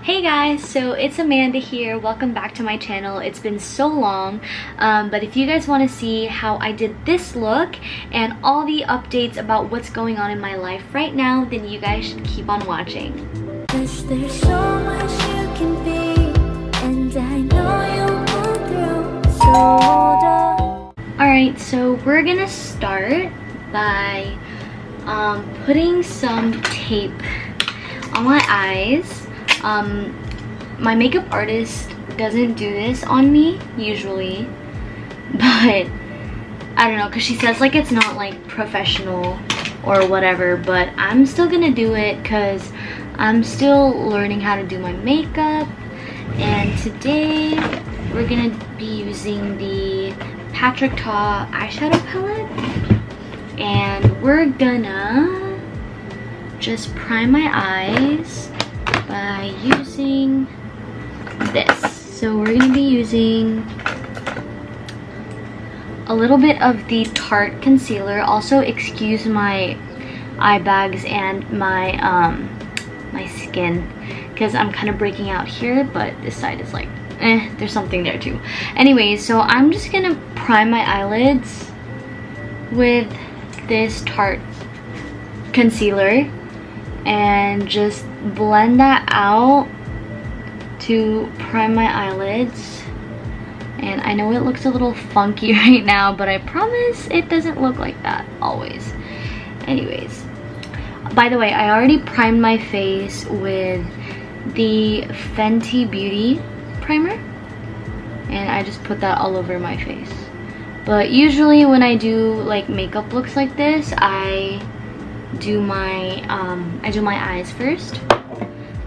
Hey guys, so it's Amanda here. Welcome back to my channel. It's been so long, but if you guys want to see how I did this look and all the updates about what's going on in my life right now, then you guys should keep on watching. There's so much you can be, and I know you'll pull through, so hold on. Alright, so we're gonna start by putting some tape on my eyes. My makeup artist doesn't do this on me usually, but I don't know, because she says like it's not like professional or whatever, but I'm still gonna do it because I'm still learning how to do my makeup. And today we're gonna be using the Patrick Ta eyeshadow palette, and we're gonna just prime my eyes by using this. So we're going to be using a little bit of the Tarte concealer. Also, excuse my eye bags and my my skin because I'm kind of breaking out here, but this side is like there's something there too. Anyways, so I'm just gonna prime my eyelids with this Tarte concealer and just blend that out to prime my eyelids. And I know it looks a little funky right now, but I promise it doesn't look like that always. Anyways, by the way, I already primed my face with the Fenty Beauty primer, and I just put that all over my face. But usually when I do like makeup looks like this, I do my eyes first,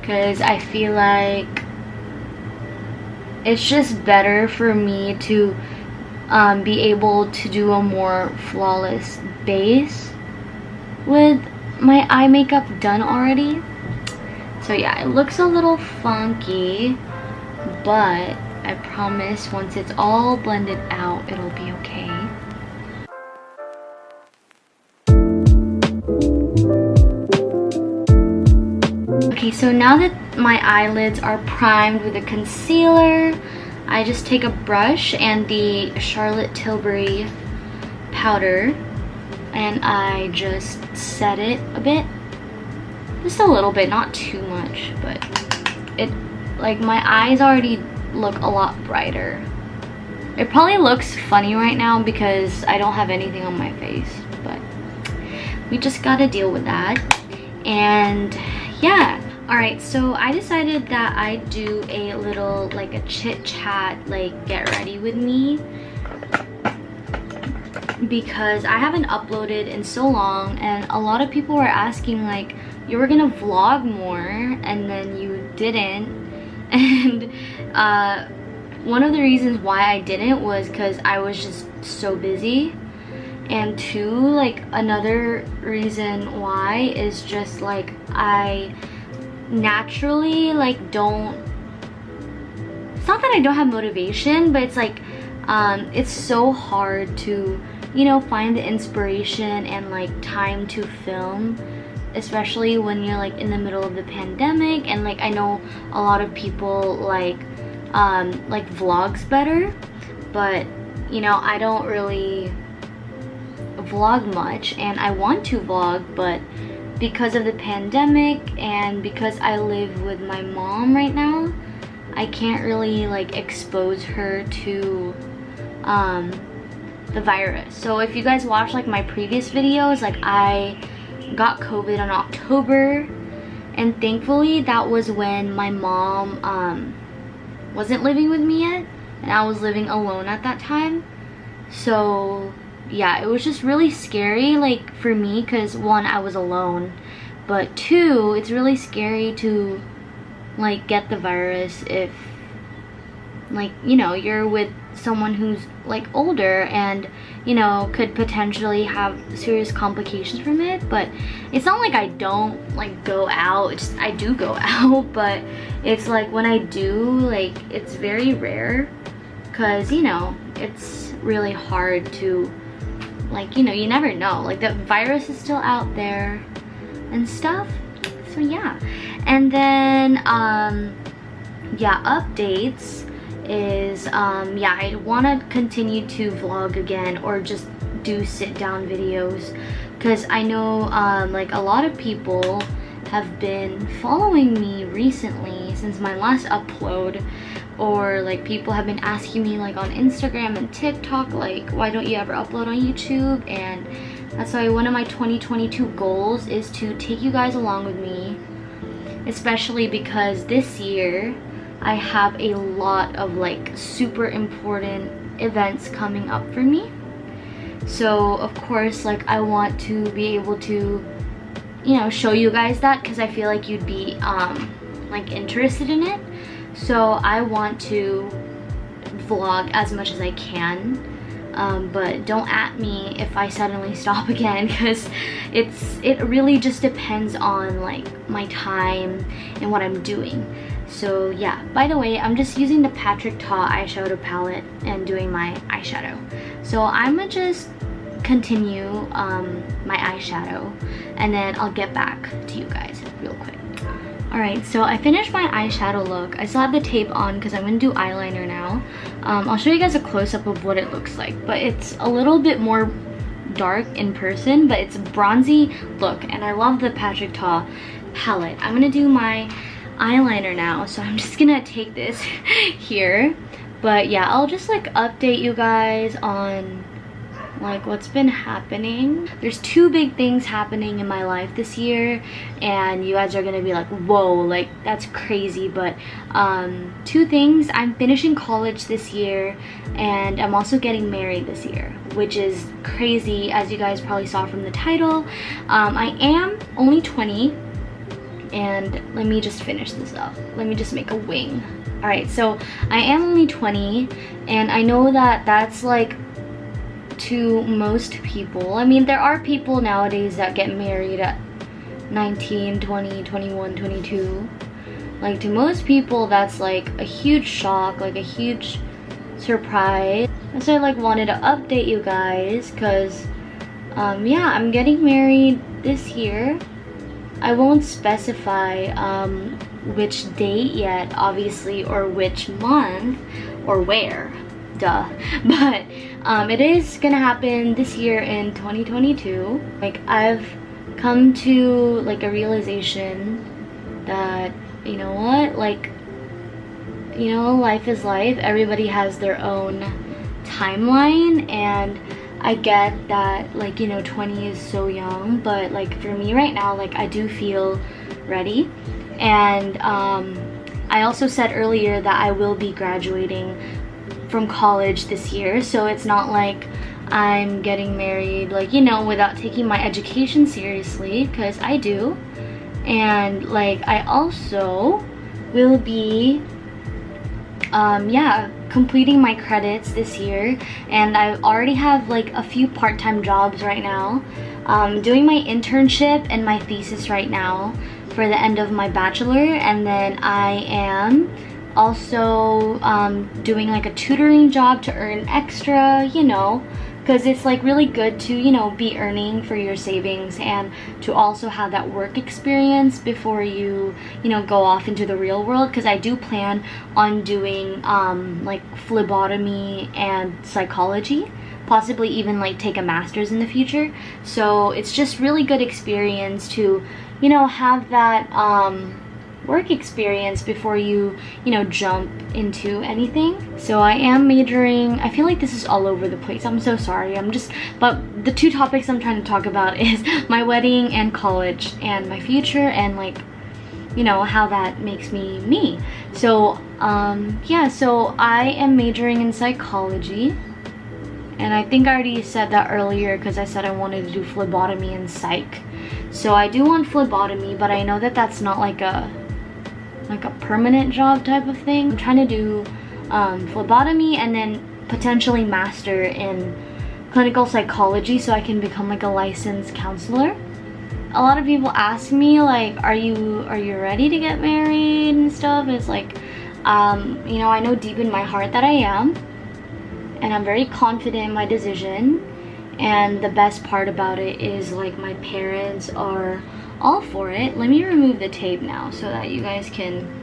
because I feel like it's just better for me to be able to do a more flawless base with my eye makeup done already. So yeah, it looks a little funky, but I promise once it's all blended out, it'll be okay. Okay, so now that my eyelids are primed with a concealer, I just take a brush and the Charlotte Tilbury powder, and I just set it a bit. Just a little bit, not too much, but it, like, my eyes already look a lot brighter. It probably looks funny right now because I don't have anything on my face, but we just gotta deal with that. And yeah. Alright, so I decided that I'd do a little, like, a chit-chat, like, get ready with me, because I haven't uploaded in so long, and a lot of people were asking, like, you were gonna vlog more and then you didn't. And one of the reasons why I didn't was because I was just so busy, and two, like, another reason why is just like I naturally like don't, it's not that I don't have motivation, but it's like it's so hard to, you know, find the inspiration and like time to film, especially when you're like in the middle of the pandemic. And like I know a lot of people like vlogs better, but you know, I don't really vlog much, and I want to vlog, but because of the pandemic and because I live with my mom right now, I can't really like expose her to the virus. So if you guys watch like my previous videos, like I got COVID in October, and thankfully that was when my mom wasn't living with me yet, and I was living alone at that time. So yeah, it was just really scary, like, for me, because one, I was alone, but two, it's really scary to like get the virus if, like, you know, you're with someone who's like older and, you know, could potentially have serious complications from it. But it's not like I don't like go out, it's just I do go out, but it's like when I do, like, it's very rare, because, you know, it's really hard to, like, you know, you never know, like the virus is still out there and stuff. So yeah, and then yeah, updates is yeah, I want to continue to vlog again or just do sit down videos, because I know like a lot of people have been following me recently since my last upload, or like people have been asking me like on Instagram and TikTok like, why don't you ever upload on YouTube? And that's why one of my 2022 goals is to take you guys along with me, especially because this year I have a lot of like super important events coming up for me. So of course, like I want to be able to, you know, show you guys that, because I feel like you'd be like interested in it. So I want to vlog as much as I can, but don't at me if I suddenly stop again, because it really just depends on like my time and what I'm doing. So yeah, by the way, I'm just using the Patrick Ta eyeshadow palette and doing my eyeshadow. So I'm gonna just continue my eyeshadow and then I'll get back to you guys real quick. Alright, so I finished my eyeshadow look. I still have the tape on because I'm gonna do eyeliner now. I'll show you guys a close-up of what it looks like, but it's a little bit more dark in person, but it's a bronzy look, and I love the Patrick Ta palette. I'm gonna do my eyeliner now, so I'm just gonna take this here. But yeah, I'll just like update you guys on like what's been happening. There's two big things happening in my life this year, and you guys are gonna be like, whoa, like that's crazy. But two things: I'm finishing college this year, and I'm also getting married this year, which is crazy, as you guys probably saw from the title. I am only 20, and let me just finish this up. Let me just make a wing. All right, so I am only 20, and I know that that's like, to most people, I mean, there are people nowadays that get married at 19, 20, 21, 22. Like, to most people, that's like a huge shock, like a huge surprise. So I like wanted to update you guys, because yeah, I'm getting married this year. I won't specify which date yet, obviously, or which month or where, duh, but it is gonna happen this year in 2022. Like, I've come to like a realization that, you know what, like, you know, life is life. Everybody has their own timeline, and I get that, like, you know, 20 is so young, but like for me right now, like I do feel ready. And I also said earlier that I will be graduating from college this year, so it's not like I'm getting married, like, you know, without taking my education seriously, because I do. And like I also will be yeah, completing my credits this year, and I already have like a few part-time jobs right now. Doing my internship and my thesis right now for the end of my bachelor, and then I am also doing like a tutoring job to earn extra, you know, because it's like really good to, you know, be earning for your savings and to also have that work experience before you know, go off into the real world, because I do plan on doing like phlebotomy and psychology, possibly even like take a master's in the future. So it's just really good experience to, you know, have that work experience before you know, jump into anything. So I am majoring, I feel like this is all over the place, I'm so sorry, but the two topics I'm trying to talk about is my wedding and college and my future, and like, you know, how that makes me me. So yeah, so I am majoring in psychology, and I think I already said that earlier because I said I wanted to do phlebotomy and psych. So I do want phlebotomy, but I know that that's not like a permanent job type of thing. I'm trying to do phlebotomy and then potentially master in clinical psychology so I can become like a licensed counselor. A lot of people ask me like, are you ready to get married and stuff? It's like, you know, I know deep in my heart that I am, and I'm very confident in my decision. And the best part about it is like my parents are all for it. Let me remove the tape now so that you guys can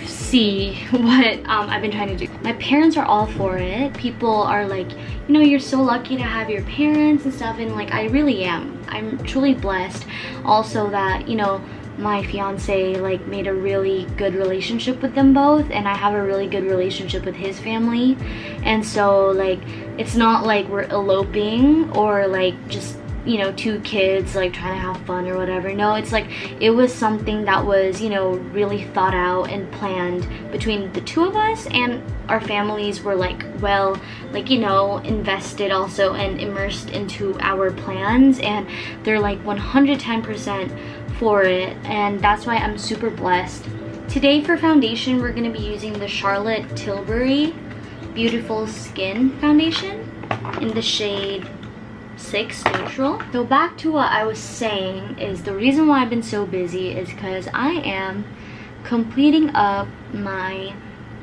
see what I've been trying to do. My parents are all for it. People are like, you know, you're so lucky to have your parents and stuff, and like I really am. I'm truly blessed also that, you know, my fiance like made a really good relationship with them both, and I have a really good relationship with his family. And so like it's not like we're eloping or like just, you know, two kids like trying to have fun or whatever. No, it's like it was something that was, you know, really thought out and planned between the two of us, and our families were like, well, like, you know, invested also and immersed into our plans, and they're like 110% for it, and that's why I'm super blessed. Today for foundation, we're going to be using the Charlotte Tilbury Beautiful Skin Foundation in the shade 6 Neutral. So back to what I was saying is the reason why I've been so busy is because I am completing up my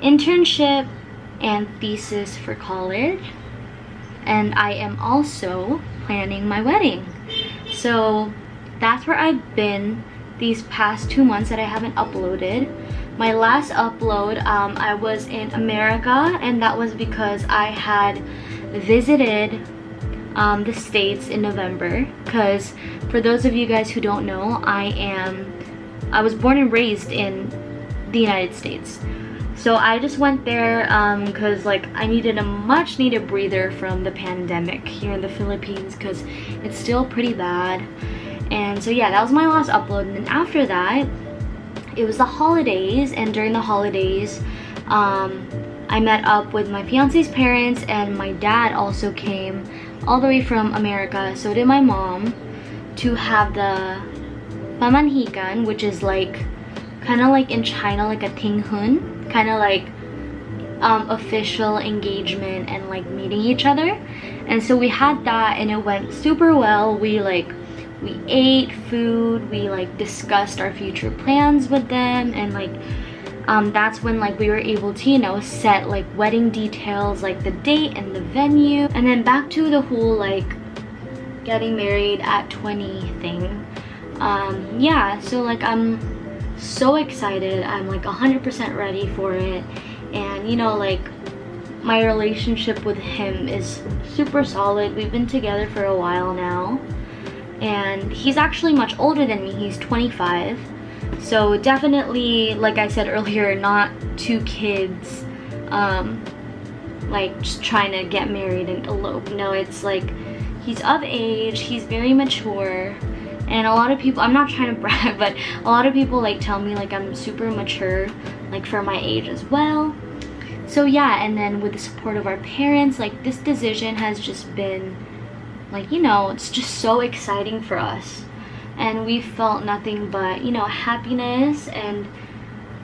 internship and thesis for college, and I am also planning my wedding. So that's where I've been these past 2 months that I haven't uploaded. My last upload, I was in America, and that was because I had visited the States in November. Because for those of you guys who don't know, I was born and raised in the United States. So I just went there because like I needed a much needed breather from the pandemic here in the Philippines, because it's still pretty bad. And so yeah, that was my last upload. And then after that, it was the holidays, and during the holidays I met up with my fiance's parents, and my dad also came all the way from America, so did my mom, to have the pamanhikan, which is like kind of like in China like a ting, kind of like official engagement and like meeting each other. And so we had that, and it went super well. We ate food, we like discussed our future plans with them, and like that's when like we were able to, you know, set like wedding details, like the date and the venue. And then back to the whole like getting married at 20 thing. Yeah, so like I'm so excited. I'm like 100% ready for it. And you know, like my relationship with him is super solid. We've been together for a while now, and he's actually much older than me. He's 25. So definitely, like I said earlier, not two kids like just trying to get married and elope. No, it's like he's of age, he's very mature. And a lot of people, I'm not trying to brag, but a lot of people like tell me like I'm super mature, like for my age as well. So yeah, and then with the support of our parents, like this decision has just been like, you know, it's just so exciting for us. And we felt nothing but, you know, happiness, and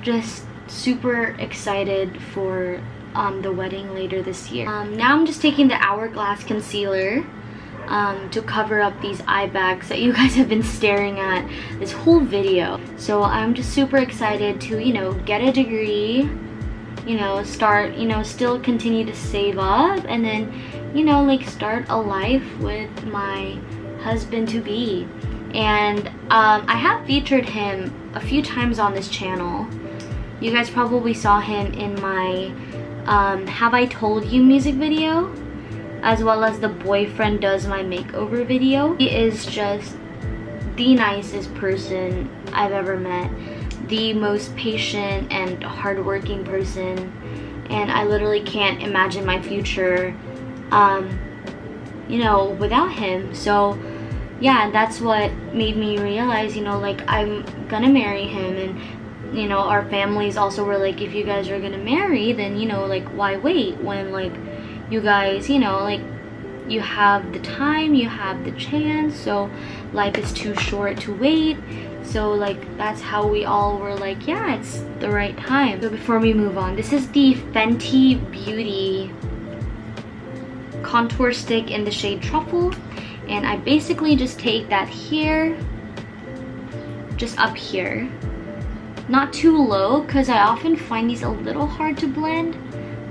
just super excited for the wedding later this year. Now I'm just taking the Hourglass concealer to cover up these eye bags that you guys have been staring at this whole video. So I'm just super excited to, you know, get a degree, you know, start, you know, still continue to save up, and then, you know, like start a life with my husband to be. And I have featured him a few times on this channel. You guys probably saw him in my Have I Told You music video, as well as the Boyfriend Does My Makeover video. He is just the nicest person I've ever met, the most patient and hardworking person, and I literally can't imagine my future you know, without him. So yeah, that's what made me realize, you know, like I'm gonna marry him. And you know, our families also were like, if you guys are gonna marry, then, you know, like why wait when like you guys, you know, like you have the time, you have the chance, so life is too short to wait. So like that's how we all were like, yeah, it's the right time. So before we move on, this is the Fenty Beauty contour stick in the shade Truffle, and I basically just take that here, just up here, not too low because I often find these a little hard to blend,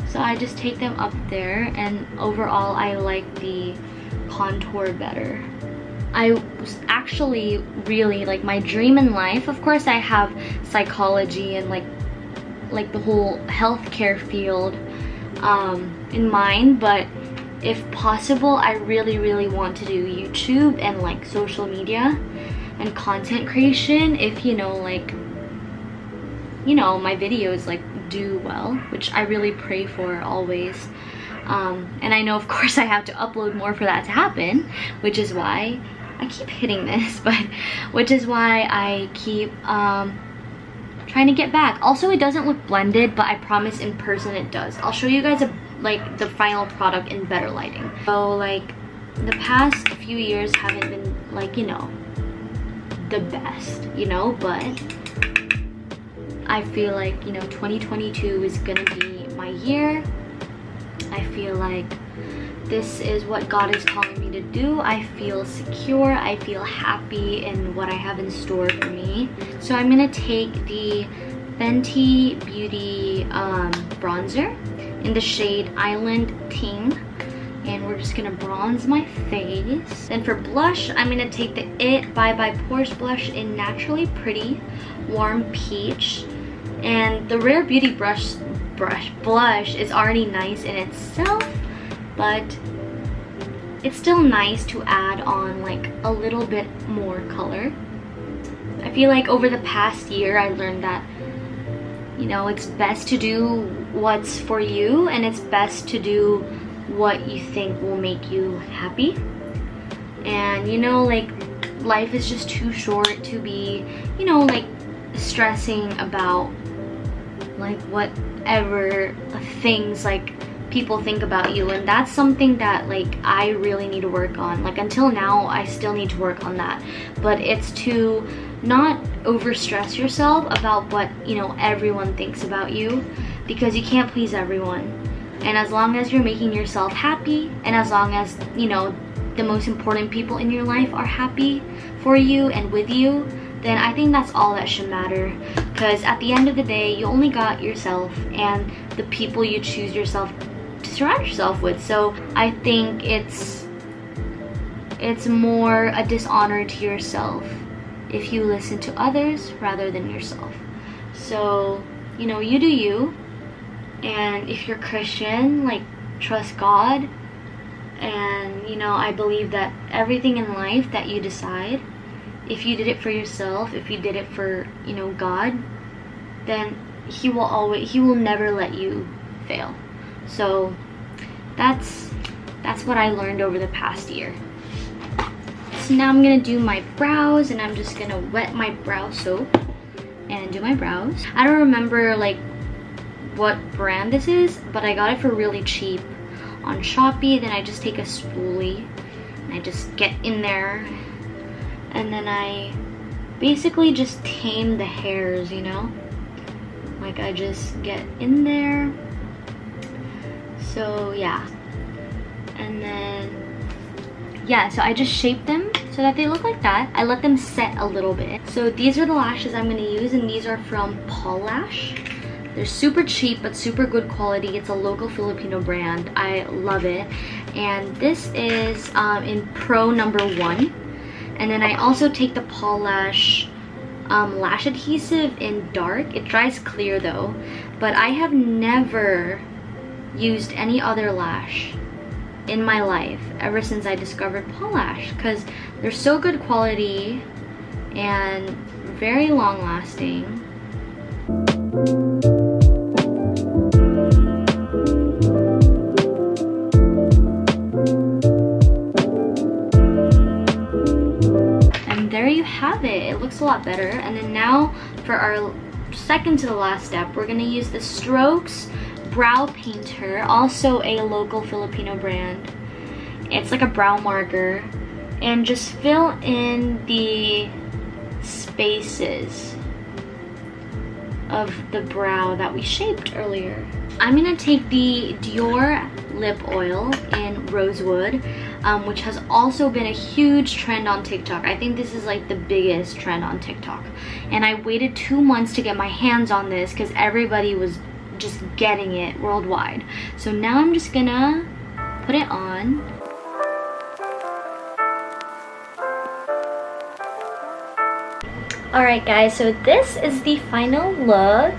so I just take them up there, and overall I like the contour better. I was actually really like my dream in life. Of course, I have psychology and like the whole healthcare field in mind, but if possible, I really want to do YouTube and like social media and content creation. If my videos like do well, which I really pray for always. And I know, of course, I have to upload more for that to happen, which is why I keep hitting this, but which is why I keep trying to get back. Also, it doesn't look blended, but I promise in person it does. I'll show you guys the final product in better lighting. So like the past few years haven't been like, the best, but I feel like 2022 is gonna be my year. I feel like this is what God is calling me to do. I feel secure. I feel happy in what I have in store for me. So I'm gonna take the Fenty Beauty bronzer in the shade Island Ting, and we're just gonna bronze my face. Then for blush, I'm gonna take the It by Pores blush in Naturally Pretty Warm Peach. And the Rare Beauty blush is already nice in itself, but it's still nice to add on like a little bit more color. I feel like over the past year I learned that it's best to do what's for you, and it's best to do what you think will make you happy. And like life is just too short to be like stressing about like whatever things like people think about you. And that's something that like I really need to work on. Like until now I still need to work on that, but it's to not overstress yourself about what everyone thinks about you, because you can't please everyone. And as long as you're making yourself happy, and as long as the most important people in your life are happy for you and with you, then I think that's all that should matter. Because at the end of the day, you only got yourself and the people you choose yourself to surround yourself with. So I think it's more a dishonor to yourself if you listen to others rather than yourself. So you do you, and if you're Christian, like trust God. And I believe that everything in life that you decide, if you did it for yourself, if you did it for God, then he will never let you fail. So that's what I learned over the past year. So now I'm gonna do my brows, and I'm just gonna wet my brow soap and do my brows. I don't remember like what brand this is, but I got it for really cheap on Shopee. Then I just take a spoolie and I just get in there, and then I basically just tame the hairs, like I just get in there. So yeah, and then so I just shape them so that they look like that. I let them set a little bit. So these are the lashes I'm gonna use, and these are from Paul Lash. They're super cheap but super good quality. It's a local Filipino brand. I love it. And this is in Pro number 1. And then I also take the Paul Lash lash adhesive in dark. It dries clear though, but I have never used any other lash in my life ever since I discovered Paul Lash, because they're so good quality and very long lasting. And there you have it. It looks a lot better. And then now for our second to the last step, we're gonna use the Strokes Brow Painter, also a local Filipino brand. It's like a brow marker, and just fill in the spaces of the brow that we shaped earlier. I'm gonna take the Dior lip oil in Rosewood, which has also been a huge trend on TikTok. I think this is like the biggest trend on TikTok, and I waited 2 months to get my hands on this because everybody was just getting it worldwide. So now I'm just gonna put it on. Alright guys, so this is the final look.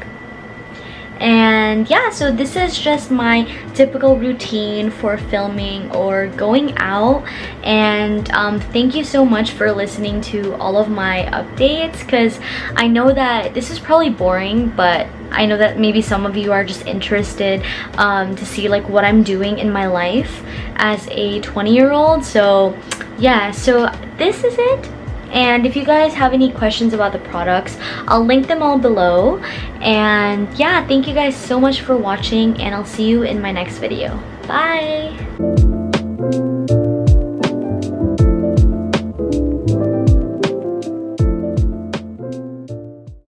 And yeah, so this is just my typical routine for filming or going out. And thank you so much for listening to all of my updates, because I know that this is probably boring, but I know that maybe some of you are just interested to see like what I'm doing in my life as a 20-year-old. So yeah, so this is it. And if you guys have any questions about the products, I'll link them all below. And yeah, thank you guys so much for watching, and I'll see you in my next video. Bye!